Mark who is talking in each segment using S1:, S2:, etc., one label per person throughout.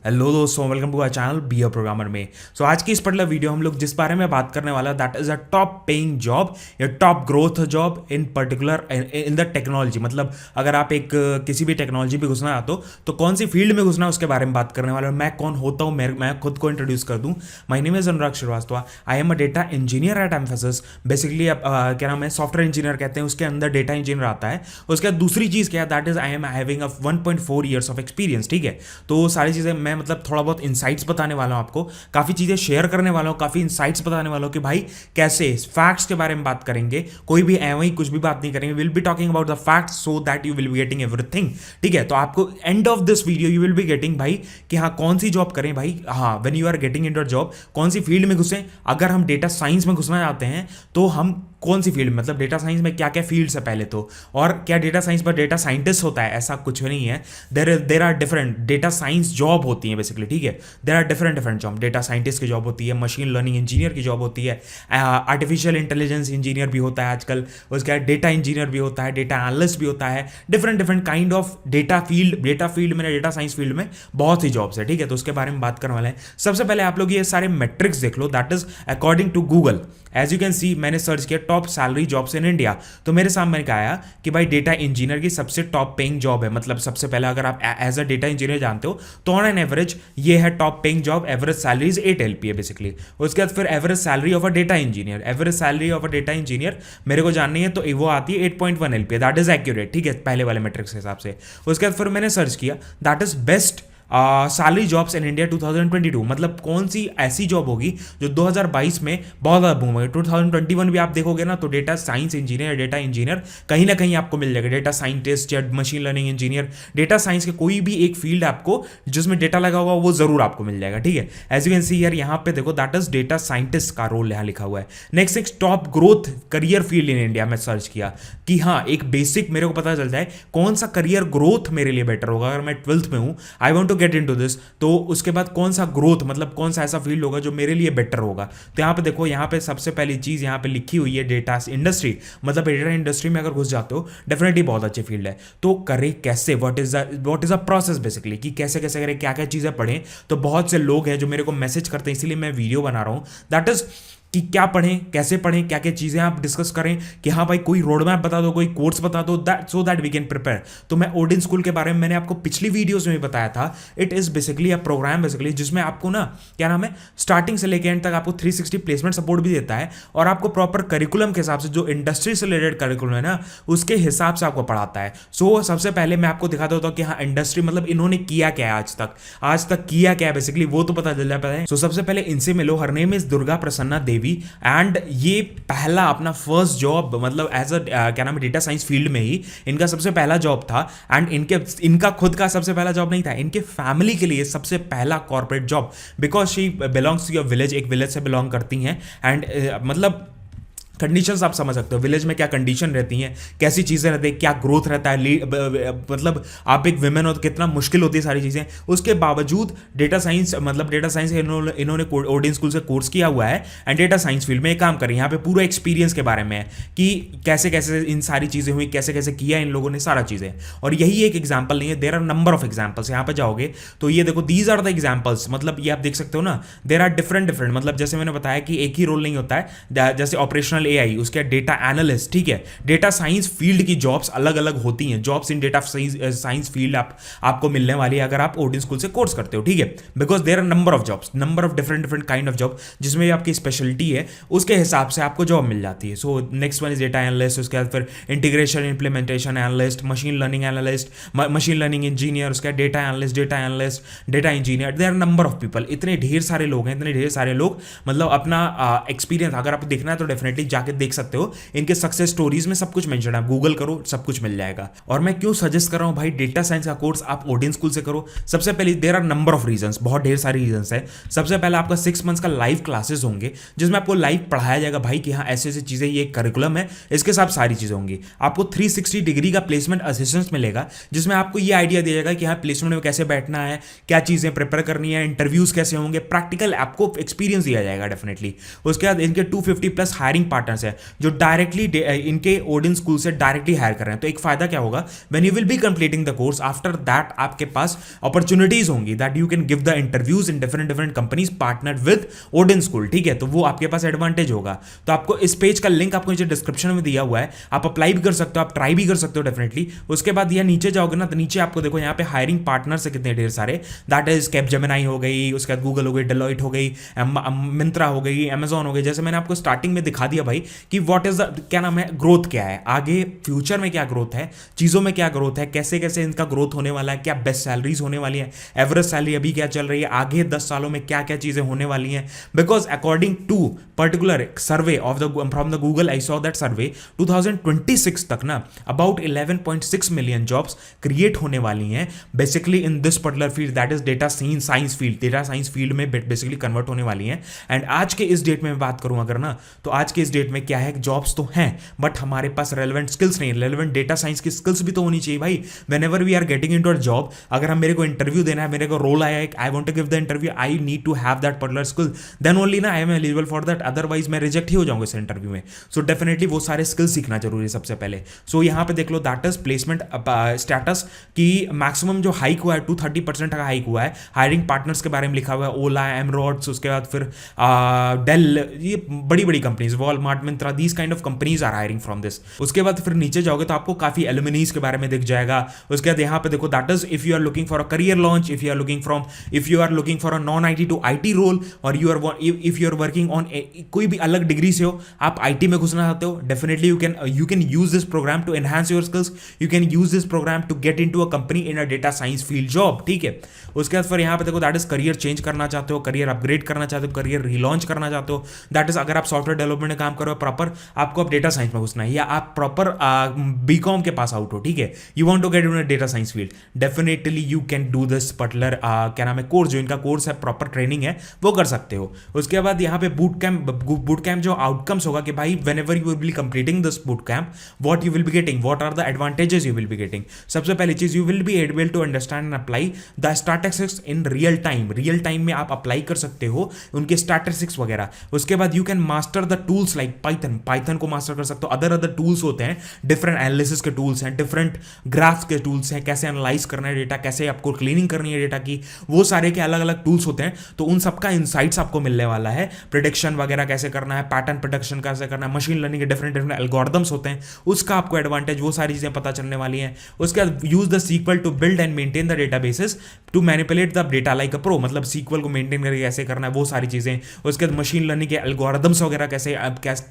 S1: Hello दोस्तों, welcome to our channel be a programmer में। आज की इस पर्टिकुलर वीडियो हम लोग जिस बारे में बात करने वाला है that is a top paying job या top growth job in particular in the technology. मतलब अगर आप एक किसी भी टेक्नोलॉजी पे घुसना चाहते हो तो कौन सी फील्ड में घुसना है उसके बारे में बात करने वाला हूं। मैं कौन होता हूँ, मैं खुद को इंट्रोड्यूस कर दूँ। My name is Anurag Srivastava. I am a data engineer at Mphasis. Basically क्या नाम है, सॉफ्टवेयर इंजीनियर कहते हैं, उसके अंदर डेटा इंजीनियर आता है। उसके बाद दूसरी चीज़ क्या है, that is I am having a 1.4 years of experience. ठीक है, तो सारी चीज़ें मैं मतलब थोड़ा बहुत इंसाइट्स बताने वाला हूं आपको, काफ़ी चीज़ें शेयर करने वाला हूं, काफ़ी इंसाइट्स बताने वाला हूं कि भाई कैसे फैक्ट्स के बारे में बात करेंगे। कोई भी एवं ही कुछ भी बात नहीं करेंगे। Will be talking about the facts so that you will be getting everything. ठीक है, तो आपको end of this video you will be getting भाई कि हाँ कौन सी जॉब करें भाई। हाँ, when you are getting into job कौन सी फील्ड में घुसें। अगर हम डेटा साइंस में घुसना चाहते हैं तो हम कौन सी फील्ड, मतलब डेटा साइंस में क्या क्या फील्ड्स है पहले तो, और क्या डेटा साइंस पर डेटा साइंटिस्ट होता है, ऐसा कुछ नहीं है। There are different data science job होती है बेसिकली। ठीक है, there are different job. Data scientist की जॉब होती है, मशीन लर्निंग इंजीनियर की जॉब होती है, आर्टिफिशियल इंटेलिजेंस इंजीनियर भी होता है आजकल, उसके बाद डेटा इंजीनियर भी होता है, डेटा एनालिस्ट भी होता है। Different kind of data field में, डेटा साइंस फील्ड में बहुत सी जॉब्स है। ठीक है, तो उसके बारे में बात करने वाले हैं। सबसे पहले आप लोग ये सारे मेट्रिक्स देख लो। That is according to Google. As you can see, मैंने सर्च किया top salary jobs in India, तो मेरे सामने क्या आया कि भाई डेटा इंजीनियर की सबसे टॉप पेइंग जॉब है। मतलब सबसे पहले अगर आप एज अ डेटा इंजीनियर जानते हो तो ऑन एन एवरेज ये है top paying job. Average salary is 8 LPA basically. उसके बाद फिर average salary of a data engineer, average salary of a data engineer मेरे को जाननी है तो वो आती है 8.1 LPA। That is accurate. ठीक है, पहले वाले मेट्रिक्स के हिसाब से। उसके बाद फिर मैंने सर्च किया that is best salary jobs in India 2022। मतलब कौन सी ऐसी जॉब होगी जो 2022 में बहुत ज़्यादा बूम है। 2021 भी आप देखोगे ना तो data science engineer, data engineer कहीं ना कहीं आपको मिल जाएगा। डेटा साइंटिस्ट या machine learning engineer, data science के कोई भी एक फील्ड आपको जिसमें डेटा लगा होगा वो जरूर आपको मिल जाएगा। ठीक है, एज यू कैन सी यार यहाँ पे देखो दैट इज डेटा साइंटिस्ट का रोल यहाँ लिखा हुआ है। Next top growth career field in India में सर्च किया कि हाँ एक बेसिक मेरे को पता चल जाए कौन सा करियर ग्रोथ मेरे लिए बेटर होगा। अगर मैं 12th में हूँ, I want get into this, तो उसके बाद कौन सा ग्रोथ, मतलब कौन सा ऐसा फील्ड होगा जो मेरे लिए बेटर होगा। तो यहाँ पे देखो, यहाँ पे सबसे पहली चीज यहाँ पे लिखी हुई है डेटा इंडस्ट्री। मतलब डेटा इंडस्ट्री में अगर घुस जाते हो डेफिनेटली बहुत अच्छी फील्ड है। तो करें कैसे, what is a process basically, कि कैसे कैसे करें, क्या क्या चीजें पढ़ें। तो बहुत से लोग हैं जो मेरे को मैसेज करते हैं, इसीलिए मैं वीडियो बना रहा हूँ। दैट इज कि क्या पढ़ें, कैसे पढ़ें, क्या क्या चीज़ें आप डिस्कस करें, कि हाँ भाई कोई रोड मैप बता दो, कोई कोर्स बता दो, that so that we can prepare. तो मैं ओडिन स्कूल के बारे में मैंने आपको पिछली वीडियोस में भी बताया था। It is basically a program basically जिसमें आपको ना क्या नाम है, स्टार्टिंग से लेकर एंड तक आपको 360 प्लेसमेंट सपोर्ट भी देता है, और आपको प्रॉपर करिकुलम के हिसाब से, जो इंडस्ट्री से रिलेटेड करिकुलम है ना उसके हिसाब से आपको पढ़ाता है। सो सबसे पहले मैं आपको दिखा देता हूँ कि हाँ इंडस्ट्री मतलब इन्होंने किया क्या है आज तक किया क्या है बेसिकली, वो तो पता चल जाता है। सो सबसे पहले इनसे मिलो। Her name is Durga Prasanna Devi and ये पहला अपना फर्स्ट जॉब, मतलब एज अ क्या नाम है, डेटा साइंस फील्ड में ही इनका सबसे पहला जॉब था। एंड इनका खुद का सबसे पहला जॉब नहीं था, इनके फैमिली के लिए सबसे पहला corporate job, because she belongs to a village, एक विलेज से बिलोंग करती हैं। एंड मतलब कंडीशंस आप समझ सकते हो, विलेज में क्या कंडीशन रहती हैं, कैसी चीज़ें रहती हैं, क्या ग्रोथ रहता है, मतलब आप एक विमेन हो तो कितना मुश्किल होती है सारी चीज़ें। उसके बावजूद डेटा साइंस, मतलब डेटा साइंस इन्होंने ओडिन स्कूल से कोर्स किया हुआ है एंड डेटा साइंस फील्ड में काम करें। यहाँ पे पूरा एक्सपीरियंस के बारे में है कि कैसे कैसे इन सारी चीज़ें हुई, कैसे कैसे किया इन लोगों ने सारा चीज़ें। और यही एक एग्जाम्पल नहीं है, there are number of examples. यहाँ पे जाओगे तो ये देखो, दीज आर द एग्जाम्पल्स। मतलब ये आप देख सकते हो ना, देर आर डिफरेंट, मतलब जैसे मैंने बताया कि एक ही रोल नहीं होता है। जैसे ऑपरेशनल AI, उसके डेटा एनालिस्ट। ठीक है, डेटा साइंस फील्ड की जॉब्स अलग अलग होती हैं। Jobs in data science field आपको मिलने वाली है अगर आप ओडिन स्कूल से कोर्स करते हो। ठीक है, because there are number of jobs, number of different kind of job, जिसमें आपकी स्पेशलिटी है उसके हिसाब से आपको जॉब मिल जाती है। So next one is data analyst, उसके बाद फिर integration implementation analyst, machine learning analyst, machine learning engineer, उसके बाद data analyst, data engineer. There are number of people. इतने ढेर सारे लोग हैं, इतने ढेर सारे लोग, मतलब अपना एक्सपीरियंस अगर आपको देखना है तो डेफिनेटली जाके देख सकते हो। इनके सक्सेस स्टोरीज में सब कुछ मेंशन है, गूगल करो सब कुछ मिल जाएगा। और मैं क्यों सजेस्ट कर रहा हूं भाई डेटा साइंस का कोर्स आप ओडिन स्कूल से करो। सबसे पहले there are number of reasons, बहुत ढेर सारे रीजंस है। सबसे पहले आपका 6 मंथ्स का लाइव क्लासेस होंगे जिसमें आपको लाइव पढ़ाया जाएगा भाई कि हाँ ऐसे ऐसी चीजें, ये करिकुलम है, इसके साथ सारी चीजें होंगी। आपको 360 डिग्री का प्लेसमेंट असिस्टेंस मिलेगा जिसमें आपको ये आइडिया दिया जाएगा कि हाँ प्लेसमेंट में कैसे बैठना है, क्या चीजें प्रिपेयर करनी है, इंटरव्यूज कैसे होंगे, प्रैक्टिकल आपको एक्सपीरियंस दिया जाएगा डेफिनेटली। उसके बाद इनके 250+ हायरिंग पार्टनर्स है जो डायरेक्टली इनके ओडिन स्कूल से डायरेक्टली हायर कर रहे हैं। तो एक फायदा क्या होगा, when you will be completing the course after that आपके पास अपॉर्चुनिटीज होंगी that you can give the interviews in different different companies partnered with Odin school, ठीक है। तो वो आपके पास एडवांटेज होगा। तो आपको इस पेज का लिंक आपको नीचे डिस्क्रिप्शन में दिया हुआ है, आप अप्लाई भी कर सकते हो, आप ट्राई भी कर सकते हो डेफिनेटली। उसके बाद यह नीचे जाओगे ना तो नीचे आपको देखो यहाँ पे हायरिंग पार्टनर्स है कितने ढेर सारे, दैट इज कैपजेमिनी हो गई, उसके बाद गूगल हो गई, डेलॉइट हो गई, मिंत्रा हो गई, अमेजॉन हो गई। जैसे मैंने आपको स्टार्टिंग में दिखा दिया भाई कि व्हाट इज द क्या नाम है, ग्रोथ क्या है, आगे फ्यूचर में क्या ग्रोथ है, चीज़ों में क्या ग्रोथ है, कैसे कैसे इनका ग्रोथ होने वाला है, क्या बेस्ट सैलरीज होने वाली है, एवरेज सैलरी अभी क्या चल रही है, आगे 10 सालों में क्या क्या चीज़ें होने वाली हैं। Because according to particular survey of the from the Google, I saw that survey 2026 तक ना अबाउट 11.6 मिलियन जॉब्स क्रिएट होने वाली हैं basically in this particular field, that is data science field, data science field में basically convert होने वाली हैं। And आज के इस डेट में मैं बात करूं अगर ना, तो आज के इस डेट में क्या है, जॉब्स तो हैं बट हमारे पास रेलेवेंट स्किल्स नहीं, रेलेवेंट डेटा साइंस की स्किल्स भी तो होनी चाहिए भाई। Whenever we are getting into a job, अगर हम मेरे को इंटरव्यू देना है, मेरे को रोल आया है, I want to give the interview, I need to have that particular skill, then only ना I am eligible for that, otherwise मैं रिजेक्ट ही हो जाऊंगा इस इंटरव्यू में। सो डेफिनेटली वो सारे स्किल्स सीखना जरूरी है सबसे पहले। सो यहाँ पे देख लो दैट इज प्लेसमेंट स्टेटस की मैक्सिमम जो हाइक हुआ है 230% का हाइक हुआ है। हायरिंग पार्टनर्स के बारे में लिखा हुआ है, ओला, एमरॉड्स, उसके बाद फिर डेल, ये बड़ी बड़ी companies, Walmart, Myntra, these kind of companies are hiring from this. उसके बाद फिर नीचे जाओगे तो आपको काफी एलुमनीज के बारे में दिख जाएगा। उसके बाद यहाँ पे देखो that is if you are looking for a career launch, if you are looking for a non IT to IT role, और if you are working on कोई भी अलग डिग्री से हो, आप आईटी में घुसना चाहते हो, definitely you can use this program to enhance your skills, you can use this program to get into a company in a data science field job, ठीक है। उसके बाद फिर यहाँ पे देखो दैट इज करियर चेंज करना चाहते हो, करियर अपग्रेड करना चाहते हो, करियर रिलॉन्च करना चाहते हो, दैट इज अगर आप सॉफ्टवेयर डेवलपमेंट में काम करो प्रॉपर, आपको अब डेटा साइंस में घुसना है, या आप प्रॉपर बीकॉम के पास आउट हो, ठीक है, you want to get in data science field, definitely you can do this particular क्या नाम है कोर्स, जो इनका कोर्स है, प्रॉपर ट्रेनिंग है, वो कर सकते हो। उसके बाद यहाँ पे बूट कैंप जो आउटकम्स होगा कि भाई whenever you will be completing this boot camp, what you will be getting, what are the advantages you will be getting. सबसे पहली चीज, you will be able to understand and apply the statistics in real time में आप apply कर सकते हो उनके statistics वगैरह। उसके बाद you can master the tools like Python को मास्टर कर सकते हो, अदर टूल्स होते हैं, डिफरेंट एनालिसिस के टूल्स हैं, डिफरेंट ग्राफ्स के टूल्स हैं, कैसे एनालाइज करना है डेटा, कैसे आपको क्लीनिंग करनी है डेटा की, वो सारे के अलग अलग टूल्स होते हैं। तो उन सबका इनसाइट्स आपको मिलने वाला है, प्रिडिक्शन वगैरह कैसे करना है, पैटर्न प्रिडिक्शन कैसे करना है, मशीन लर्निंग के डिफरेंट एल्गोरिथम्स होते हैं, उसका आपको एडवांटेज, वो सारी चीजें पता चलने वाली हैं। उसके बाद use the SQL to build and maintain the databases to manipulate the data like a pro, मतलब सीक्वल को मेंटेन करके कैसे करना है, वो सारी चीजें। उसके बाद मशीन लर्निंग के एल्गोरिथम्स वगैरह कैसे,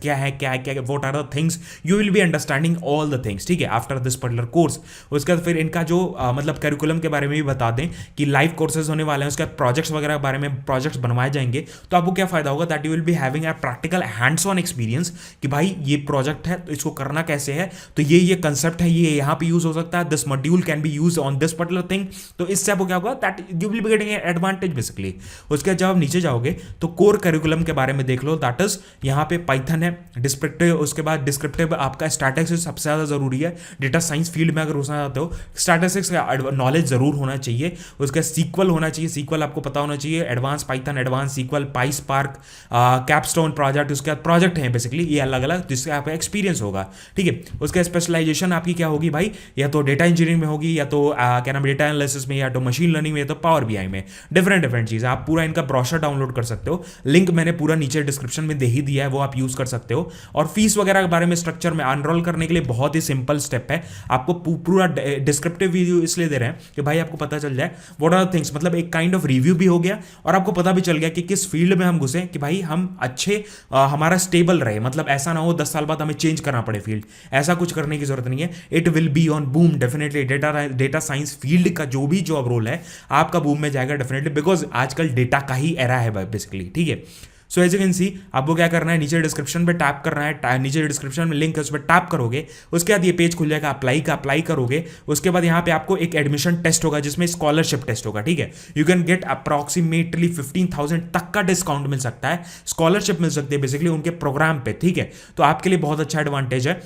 S1: क्या है, what are the things, you will be understanding all the things, ठीक है, आफ्टर दिस पर्टिकुलर कोर्स। उसके बाद फिर इनका जो मतलब करिकुलम के बारे में भी बता दें कि लाइव कोर्सेज होने वाले हैं, उसके बाद प्रोजेक्ट्स वगैरह के बारे में प्रोजेक्ट्स बनवाए जाएंगे। तो आपको क्या फायदा होगा, that you will be having a practical hands on experience कि भाई ये प्रोजेक्ट है तो इसको करना कैसे है, तो ये कंसेप्ट है, ये यहाँ पे यूज हो सकता है, this module can be use on this particular thing. तो इससे आपको क्या होगा, that you will be getting advantage basically. उसके बाद जब आप नीचे जाओगे तो कोर करिकुलम के बारे में देख लो, दैट इज यहाँ पे पाइथन है, डिस्क्रिप्टिव, उसके बाद डिस्क्रिप्टिव आपका स्टैटिस्टिक्स सबसे ज्यादा जरूरी है डेटा साइंस फील्ड में। अगर घुसना चाहते हो, स्टैटिस्टिक्स का नॉलेज जरूर होना चाहिए। उसका सीक्वल होना चाहिए, सीक्वल आपको पता होना चाहिए, advance Python, advance SQL, PySpark, capstone project, उसके बाद प्रोजेक्ट है बेसिकली ये अलग अलग, जिससे आपका एक्सपीरियंस होगा, ठीक है। उसका स्पेशलाइजेशन आपकी क्या होगी भाई, या तो डेटा इंजीनियरिंग में होगी, या तो क्या नाम डेटा एनालिसिस में, या तो मशीन लर्निंग में, या तो पावर बीआई में, डिफरेंट चीज़। आप पूरा इनका ब्रोशर डाउनलोड कर सकते हो, लिंक मैंने पूरा नीचे डिस्क्रिप्शन में दे ही दिया है, वो आप यूज कर सकते हो। और फीस वगैरह के बारे में, स्ट्रक्चर में एनरोल करने के लिए बहुत ही सिंपल स्टेप है, आपको पूरा डिस्क्रिप्टिव वीडियो इसलिए दे रहे हैं कि भाई आपको पता चल जाए व्हाट आर द थिंग्स, मतलब एक काइंड ऑफ रिव्यू भी हो गया और आपको पता भी चल गया कि किस फील्ड में हम घुसे, कि भाई हम अच्छे हमारा स्टेबल रहे, मतलब ऐसा ना हो 10 साल बाद हमें चेंज करना पड़े फील्ड, ऐसा कुछ करने की जरूरत नहीं है। It will be on boom definitely, data science field का जो भी जॉब रोल है आपका बूम में जाएगा डेफिनेटली, बिकॉज आजकल डेटा का ही एरा है बेसिकली, ठीक है। So as you can see, आपको क्या करना है, नीचे डिस्क्रिप्शन पे टैप करना है, नीचे डिस्क्रिप्शन में लिंक है उस पर टैप करोगे, उसके बाद ये पेज खुल जाएगा अप्लाई करोगे। उसके बाद यहाँ पे आपको एक एडमिशन टेस्ट होगा जिसमें स्कॉलरशिप टेस्ट होगा, ठीक है। यू कैन गेट अप्रॉक्सीमेटली 15,000 तक का डिस्काउंट मिल सकता है, स्कॉलरशिप मिल सकती है बेसिकली उनके प्रोग्राम पे, ठीक है। तो आपके लिए बहुत अच्छा एडवांटेज है।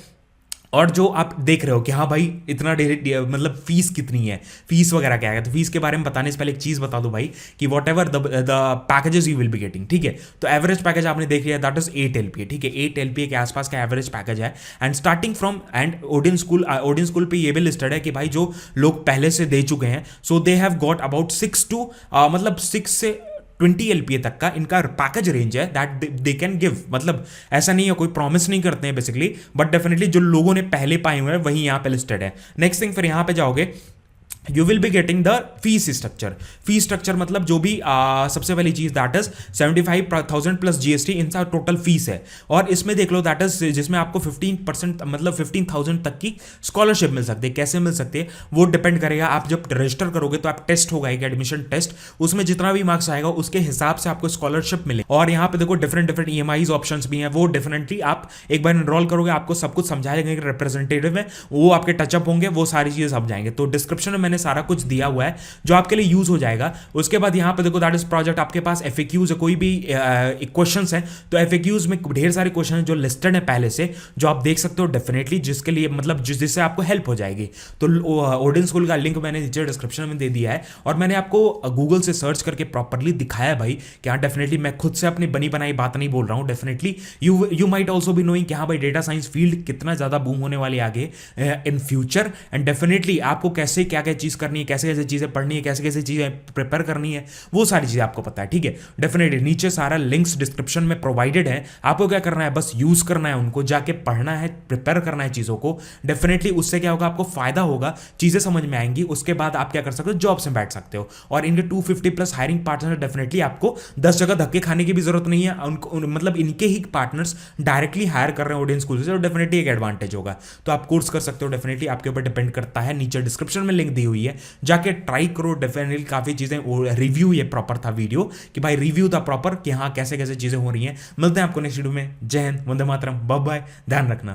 S1: और जो आप देख रहे हो कि हाँ भाई इतना मतलब फीस कितनी है, फीस वगैरह क्या है, तो फीस के बारे में बताने से पहले एक चीज़ बता दो भाई कि what ever the packages you will be getting, ठीक है। तो एवरेज पैकेज आपने देख लिया, दैट इज 8 LPA, ठीक है, 8 LPA के आसपास का एवरेज पैकेज है। And starting from and Odin school पे ये भी लिस्टेड है कि भाई जो लोग पहले से दे चुके हैं, so they have got about 6 to मतलब 6 से 20 LPA तक का इनका पैकेज रेंज है दैट दे कैन गिव। मतलब ऐसा नहीं है, कोई प्रॉमिस नहीं करते हैं बेसिकली, बट डेफिनेटली जो लोगों ने पहले पाए हुए हैं वही यहाँ पे लिस्टेड है। नेक्स्ट थिंग, फिर यहाँ पे जाओगे, you will be getting the fees structure. Fees structure मतलब जो भी सबसे पहली चीज दैट इज 75,000 प्लस GST इनका टोटल फीस है। और इसमें देख लो दैट इज जिसमें आपको 15% मतलब 15,000 तक की स्कॉलरशिप मिल सकती है। कैसे मिल सकती है वो डिपेंड करेगा, आप जब रजिस्टर करोगे तो आप टेस्ट होगा एक एडमिशन टेस्ट, उसमें जितना भी मार्क्स आएगा उसके हिसाब से आपको स्कॉलरशिप मिले। और यहाँ पे देखो डिफरेंट डिफरेंट EMI ऑप्शंस भी हैं, वो डेफिनेटली आप एक बार एनरोल करोगे आपको सब कुछ समझाएंगे, रिप्रेजेंटेटिव में वो आपके टचअप होंगे, वो सारी चीजें समझाएंगे। तो डिस्क्रिप्शन में मैंने सारा कुछ दिया हुआ है जो आपके लिए यूज हो जाएगा। उसके बाद यहाँ पे देखो दैट इज प्रोजेक्ट, आपके पास FAQs है, कोई भी क्वेश्चंस हैं तो FAQs में ढेर सारे क्वेश्चन हैं जो लिस्टेड है पहले से, जो आप देख सकते हो डेफिनेटली, जिसके लिए मतलब जिससे आपको हेल्प हो जाएगी। तो ओडिन स्कूल का लिंक मैंने नीचे डिस्क्रिप्शन में दे दिया है, और मैंने आपको गूगल से सर्च करके प्रॉपरली दिखाया भाई कि हाँ डेफिनेटली मैं खुद से अपनी बनी बनाई बात नहीं बोल रहा हूँ। Definitely you might also be knowing कि हाँ भाई डेटा साइंस फील्ड कितना ज्यादा बूम होने वाली आगे इन फ्यूचर, एंड डेफिनेटली आपको कैसे क्या क्या चीज करनी है, कैसे कैसे चीजें पढ़नी है, कैसे कैसे चीजें प्रिपेयर करनी है, वो सारी चीजें आपको पता है, ठीक है। डेफिनेटली नीचे सारा लिंक्स डिस्क्रिप्शन में प्रोवाइडेड है, आपको क्या करना है बस यूज करना है, उनको जाके पढ़ना है, प्रिपेयर करना है चीजों को। डेफिनेटली उससे क्या होगा, आपको फायदा होगा, चीजें समझ में आएंगी, उसके बाद आप क्या कर सकते हो, जॉब से बैठ सकते हो। और इनके 250+ हायरिंग पार्टनर, डेफिनेटली आपको 10 जगह धक्के खाने की भी जरूरत नहीं है, उनको मतलब इनके ही पार्टनर्स डायरेक्टली हायर कर रहे हैं ओडिन स्कूल से, और डेफिनेटली एक एडवांटेज होगा। तो आप कोर्स कर सकते हो, डेफिनेटली आपके ऊपर डिपेंड करता है। नीचे डिस्क्रिप्शन में लिंक दी हुई है, जाके ट्राई करो। डेफिनेटली काफी चीजें, रिव्यू ये प्रॉपर था वीडियो कि भाई रिव्यू था प्रॉपर कि हाँ कैसे कैसे चीजें हो रही हैं। मिलते हैं आपको नेक्स्ट वीडियो में। जय हिंद, वंदे मातरम, बाय बाय, ध्यान रखना।